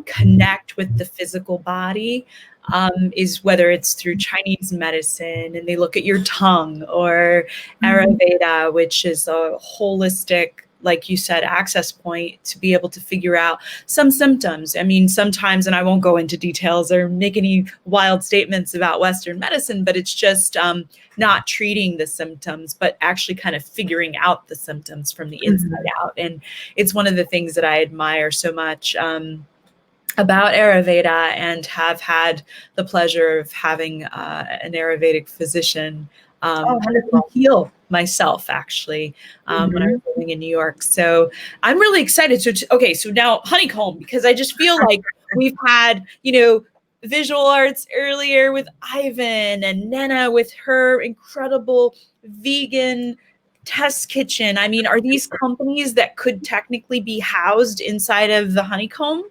connect with the physical body is whether it's through Chinese medicine and they look at your tongue, or Ayurveda, which is a holistic, like you said, access point to be able to figure out some symptoms. I mean, sometimes, and I won't go into details or make any wild statements about Western medicine, but it's just not treating the symptoms, but actually kind of figuring out the symptoms from the inside out. And it's one of the things that I admire so much about Ayurveda, and have had the pleasure of having an Ayurvedic physician heal myself, actually, when I was living in New York. So I'm really excited. So now Honeycomb, because I just feel like We've had, visual arts earlier with Ivan, and Nena with her incredible vegan test kitchen. I mean, are these companies that could technically be housed inside of the Honeycomb?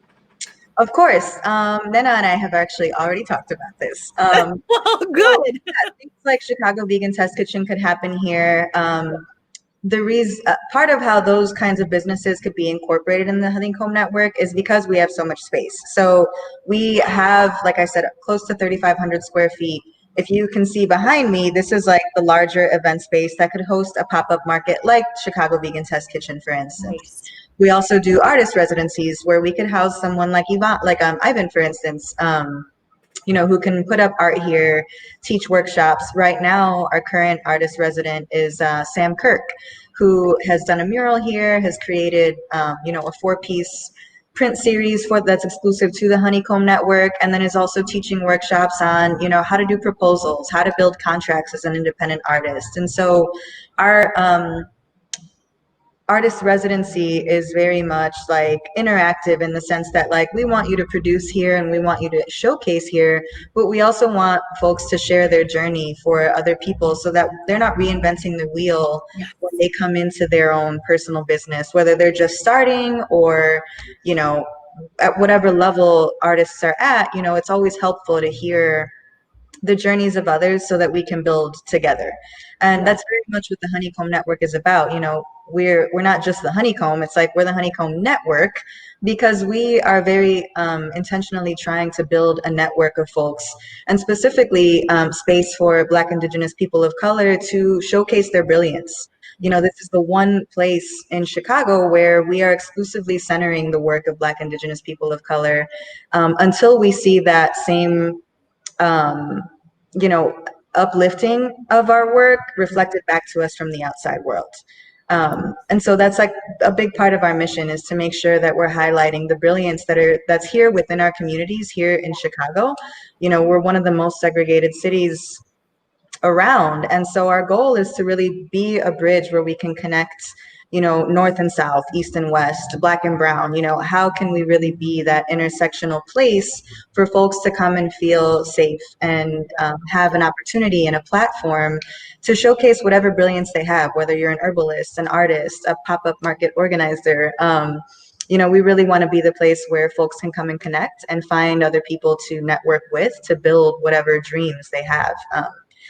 Of course. Nena and I have actually already talked about this. Oh, good. Things like Chicago Vegan Test Kitchen could happen here. The reason, part of how those kinds of businesses could be incorporated in the Honeycomb Network is because we have so much space. So we have, like I said, close to 3,500 square feet. If you can see behind me, this is like the larger event space that could host a pop-up market like Chicago Vegan Test Kitchen, for instance. Nice. We also do artist residencies where we could house someone like Ivan, for instance, who can put up art here, teach workshops. Right now, our current artist resident is Sam Kirk, who has done a mural here, has created, a 4-piece print series that's exclusive to the Honeycomb Network, and then is also teaching workshops on, how to do proposals, how to build contracts as an independent artist. And so our artist residency is very much like interactive in the sense that like we want you to produce here and we want you to showcase here, but we also want folks to share their journey for other people so that they're not reinventing the wheel when they come into their own personal business, whether they're just starting or, at whatever level artists are at. It's always helpful to hear the journeys of others so that we can build together. And that's very much what the Honeycomb Network is about. We're not just the Honeycomb, it's like we're the Honeycomb Network because we are very intentionally trying to build a network of folks, and specifically space for Black, Indigenous people of color to showcase their brilliance. This is the one place in Chicago where we are exclusively centering the work of Black, Indigenous people of color until we see that same uplifting of our work reflected back to us from the outside world. And so that's like a big part of our mission, is to make sure that we're highlighting the brilliance that's here within our communities here in Chicago. We're one of the most segregated cities around. And so our goal is to really be a bridge where we can connect, north and south, east and west, Black and brown. How can we really be that intersectional place for folks to come and feel safe and have an opportunity and a platform to showcase whatever brilliance they have, whether you're an herbalist, an artist, a pop-up market organizer. We really want to be the place where folks can come and connect and find other people to network with to build whatever dreams they have.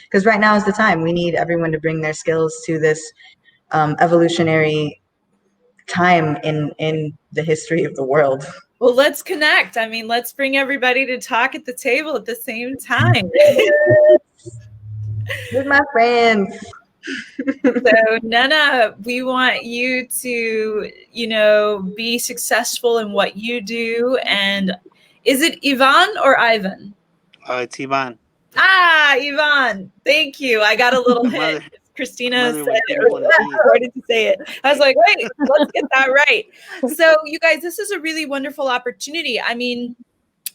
Because right now is the time. We need everyone to bring their skills to this evolutionary time in the history of the world. Well, let's connect. I mean, let's bring everybody to talk at the table at the same time. With my friends. So, Nena, we want you to, be successful in what you do. And is it Ivan or Ivan? It's Ivan. Ivan. Thank you. I got a little hint. Cristina said it, to say it. I was like, wait, let's get that right. So, you guys, this is a really wonderful opportunity. I mean,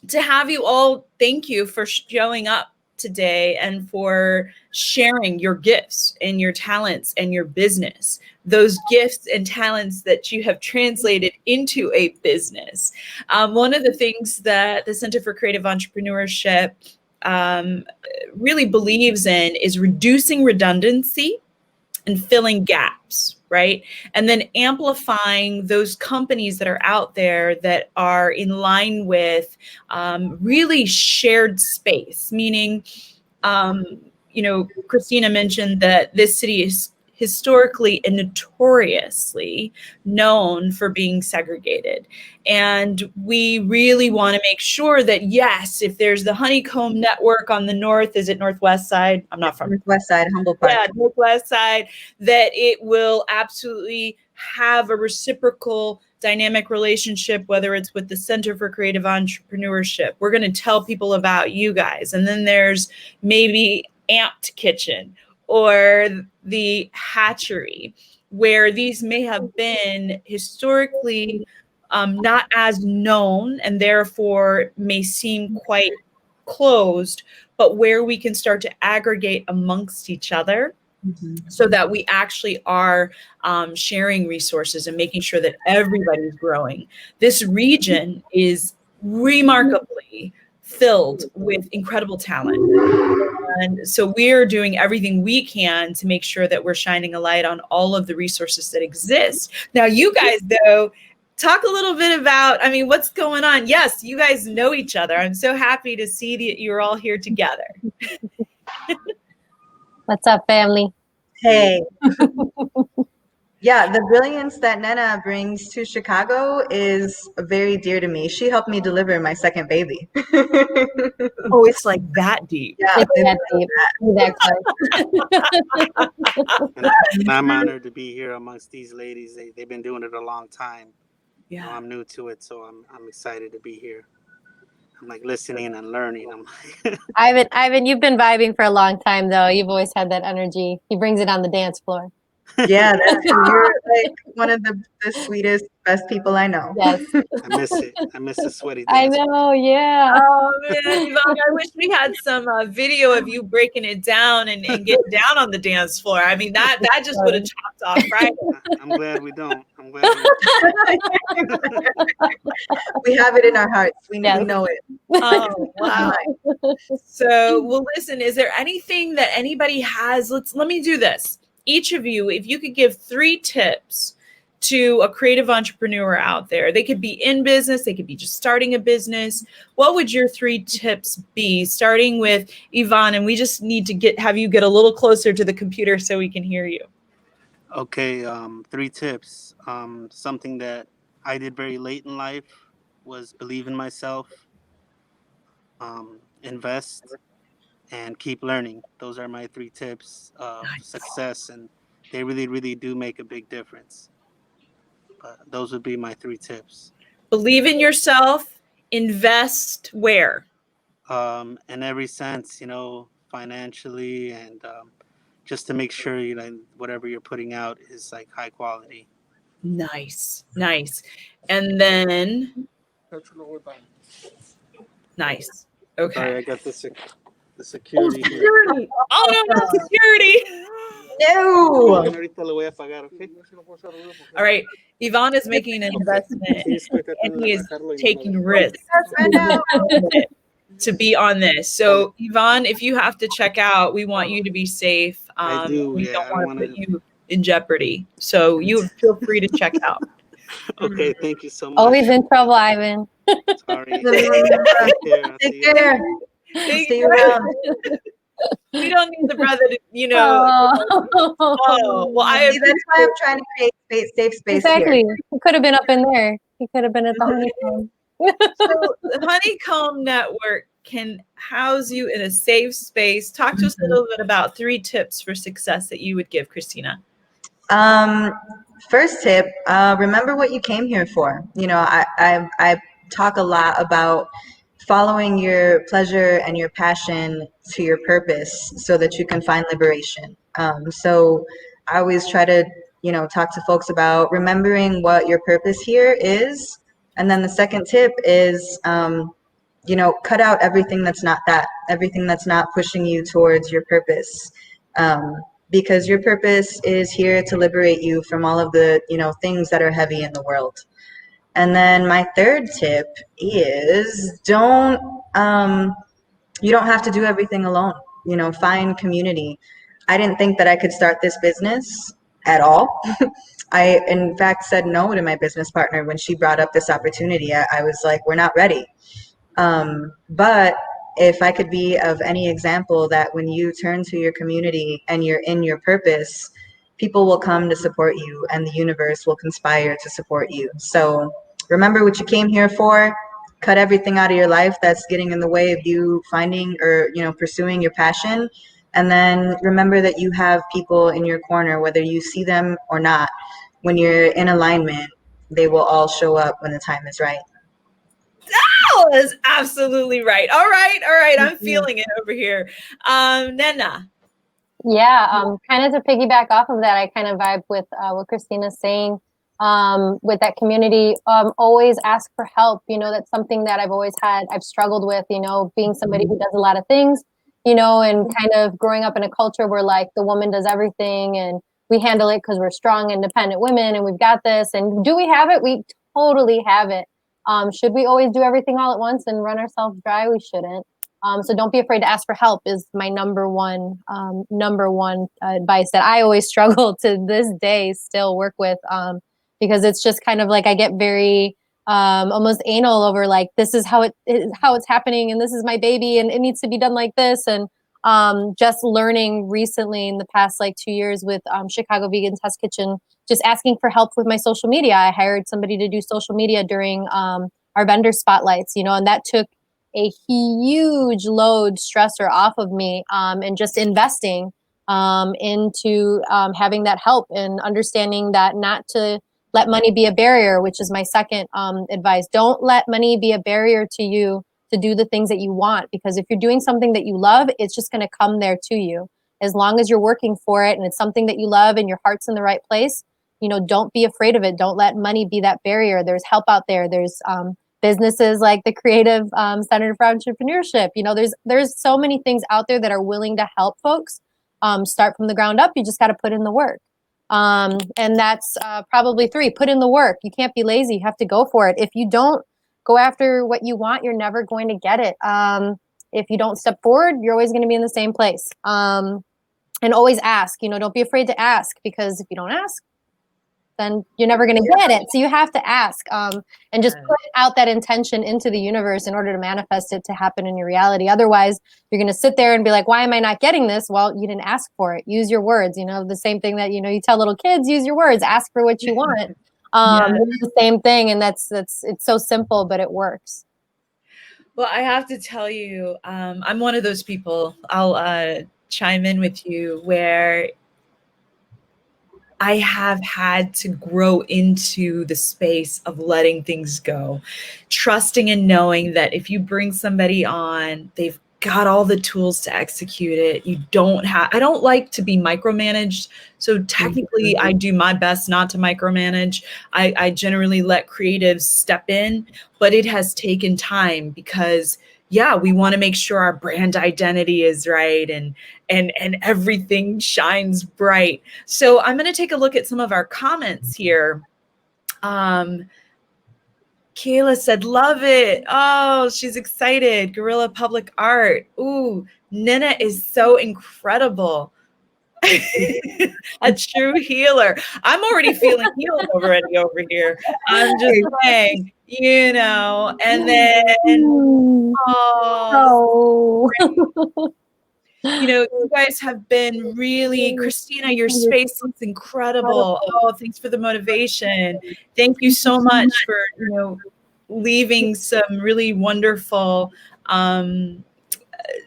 to have you all, thank you for showing up today and for sharing your gifts and your talents and your business, those gifts and talents that you have translated into a business. One of the things that the Center for Creative Entrepreneurship really believes in is reducing redundancy and filling gaps, right? And then amplifying those companies that are out there that are in line with really shared space, meaning, Cristina mentioned that this city is historically and notoriously known for being segregated. And we really want to make sure that, yes, if there's the Honeycomb Network on the north, is it northwest side? I'm not from Northwest side, Humboldt Park. Yeah, northwest side, that it will absolutely have a reciprocal dynamic relationship, whether it's with the Center for Creative Entrepreneurship. We're going to tell people about you guys. And then there's maybe Amped Kitchen or the Hatchery, where these may have been historically not as known and therefore may seem quite closed, but where we can start to aggregate amongst each other so that we actually are sharing resources and making sure that everybody's growing. This region is remarkably filled with incredible talent. And so we're doing everything we can to make sure that we're shining a light on all of the resources that exist. Now, you guys, though, talk a little bit about, I mean, what's going on? Yes, you guys know each other. I'm so happy to see that you're all here together. What's up, family? Hey. Yeah, the brilliance that Nena brings to Chicago is very dear to me. She helped me deliver my second baby. Oh, it's like that deep. Yeah, It's that deep. That close. And I'm honored to be here amongst these ladies. They've been doing it a long time. Yeah. You know, I'm new to it, so I'm excited to be here. I'm like listening and learning. I'm like, Ivan, you've been vibing for a long time, though. You've always had that energy. He brings it on the dance floor. yeah, you're like one of the sweetest, best people I know. Yes. I miss it. I miss the sweaty I dance. know, yeah. Oh man, Yvonne, I wish we had some video of you breaking it down and getting down on the dance floor. I mean, that just would have chopped off Friday. I'm glad we don't. I'm glad we don't. We have it in our hearts. We Yes. know it. Oh wow. So, well, listen, is there anything that anybody has? Let me do this. Each of you, if you could give 3 tips to a creative entrepreneur out there, they could be in business, they could be just starting a business. What would your 3 tips be? Starting with Yvonne, and we just need to have you get a little closer to the computer so we can hear you. Okay, 3 tips. Something that I did very late in life was believe in myself, invest, and keep learning. Those are my 3 tips of success, and they really, really do make a big difference. But those would be my 3 tips. Believe in yourself, invest where? In every sense, you know, financially and just to make sure, you know, whatever you're putting out is like high quality. Nice. And then nice. Okay. Sorry, I got the security here. Security. Oh no, not security. No. All right. Yvonne is making an investment and he is taking risks to be on this. So Yvonne, if you have to check out, we want you to be safe. I do. We Yeah, don't I want wanna- to put you in jeopardy. So you feel free to check out. Okay, thank you so much. Always in trouble, Ivan. Sorry. Take care. Thank See you. you around. We don't need the brother to, you know. Oh, well, See, that's why I'm trying to create safe space Exactly. here. He could have been up in there. He could have been at the Honeycomb. So the Honeycomb Network can house you in a safe space. Talk to us a little bit about 3 tips for success that you would give, Cristina. First tip, remember what you came here for. You know, I talk a lot about following your pleasure and your passion to your purpose so that you can find liberation. So I always try to, you know, talk to folks about remembering what your purpose here is. And then the second tip is, you know, cut out everything that's not that, everything that's not pushing you towards your purpose. Because your purpose is here to liberate you from all of the, you know, things that are heavy in the world. And then my third tip is you don't have to do everything alone. You know, find community. I didn't think that I could start this business at all. I, in fact, said no to my business partner when she brought up this opportunity. I was like, we're not ready. But if I could be of any example, that when you turn to your community and you're in your purpose, people will come to support you and the universe will conspire to support you. So remember what you came here for. Cut everything out of your life that's getting in the way of you finding or, you know, pursuing your passion. And then remember that you have people in your corner, whether you see them or not. When you're in alignment, they will all show up when the time is right. That is absolutely right. All right. I'm feeling it over here. Nena. Yeah, kind of to piggyback off of that, I kind of vibe with what Christina's saying. With that community, always ask for help. You know, that's something that I've struggled with, you know, being somebody who does a lot of things, you know, and kind of growing up in a culture where like the woman does everything and we handle it because we're strong, independent women and we've got this. And do we have it? We totally have it. Should we always do everything all at once and run ourselves dry? We shouldn't. So don't be afraid to ask for help is my number one advice that I always struggle to this day still work with, because it's just kind of like I get very almost anal over like, this is how it's happening, and this is my baby, and it needs to be done like this. And just learning recently in the past like 2 years with Chicago Vegan Test Kitchen, just asking for help with my social media. I hired somebody to do social media during our vendor spotlights, and that took a huge load stressor off of me, and just investing into having that help and understanding that not to let money be a barrier, which is my second advice. Don't let money be a barrier to you to do the things that you want, because if you're doing something that you love, it's just going to come there to you. As long as you're working for it and it's something that you love and your heart's in the right place, don't be afraid of it. Don't let money be that barrier. There's help out there. There's businesses like the Creative Center for Entrepreneurship. There's so many things out there that are willing to help folks start from the ground up. You just got to put in the work. And that's probably 3. Put in the work. You can't be lazy. You have to go for it. If you don't go after what you want, you're never going to get it. If you don't step forward, you're always going to be in the same place. And always ask. Don't be afraid to ask, because if you don't ask, then you're never going to get it. So you have to ask, and just put out that intention into the universe in order to manifest it to happen in your reality. Otherwise, you're going to sit there and be like, why am I not getting this? Well, you didn't ask for it. Use your words. The same thing that, you tell little kids, use your words, ask for what you want. It's the same thing. And it's so simple, but it works. Well, I have to tell you, I'm one of those people, I'll chime in with you, where I have had to grow into the space of letting things go, trusting and knowing that if you bring somebody on, they've got all the tools to execute it. I don't like to be micromanaged. So technically I do my best not to micromanage. I generally let creatives step in, but it has taken time because we want to make sure our brand identity is right and everything shines bright. So I'm going to take a look at some of our comments here. Kayla said, love it. Oh, she's excited. Guerrilla Public Art. Ooh, Nina is so incredible. A true healer. I'm already feeling healed already over here. I'm just saying, and then, you guys have been really, Cristina, your space looks incredible. Oh, thanks for the motivation. Thank you so much for, leaving some really wonderful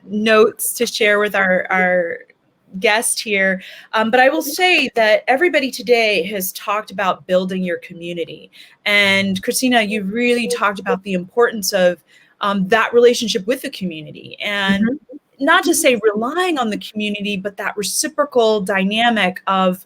notes to share with our guest here. But I will say that everybody today has talked about building your community. And Cristina, you really talked about the importance of that relationship with the community. And not to say relying on the community, but that reciprocal dynamic of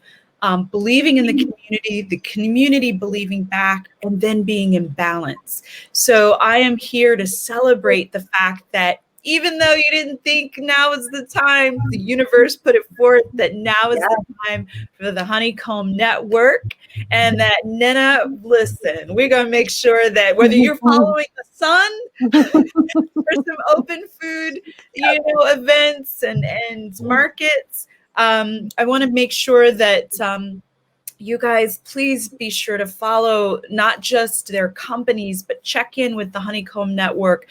believing in the community believing back, and then being in balance. So I am here to celebrate the fact that even though you didn't think now is the time, the universe put it forth that now is the time for the Honeycomb Network. And that, Nina, listen, we're going to make sure that whether you're following the sun for some open food, events and markets, I want to make sure that you guys, please be sure to follow not just their companies, but check in with the Honeycomb Network.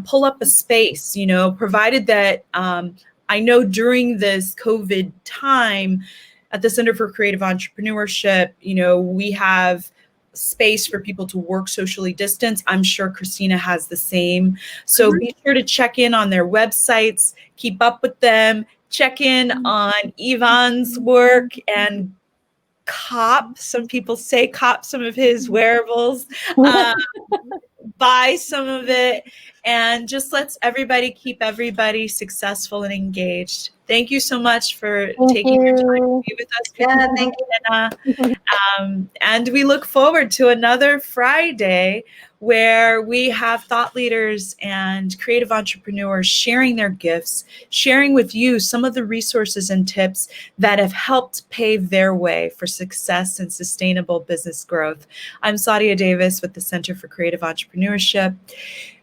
Pull up a space, provided that I know during this COVID time at the Center for Creative Entrepreneurship, we have space for people to work socially distanced. I'm sure Cristina has the same. So be sure to check in on their websites, keep up with them, check in on Ivan's work, and some people say cop some of his wearables, buy some of it, and just let's keep everybody successful and engaged. Thank you so much for taking your time to be with us. Thank you, Anna. And we look forward to another Friday where we have thought leaders and creative entrepreneurs sharing their gifts, sharing with you some of the resources and tips that have helped pave their way for success and sustainable business growth. I'm Sadia Davis with the Center for Creative Entrepreneurship.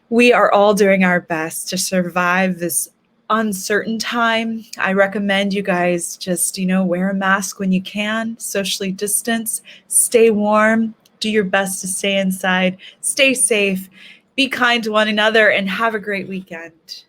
We are all doing our best to survive this uncertain time. I recommend you guys just, wear a mask when you can, socially distance, stay warm, do your best to stay inside, stay safe, be kind to one another, and have a great weekend.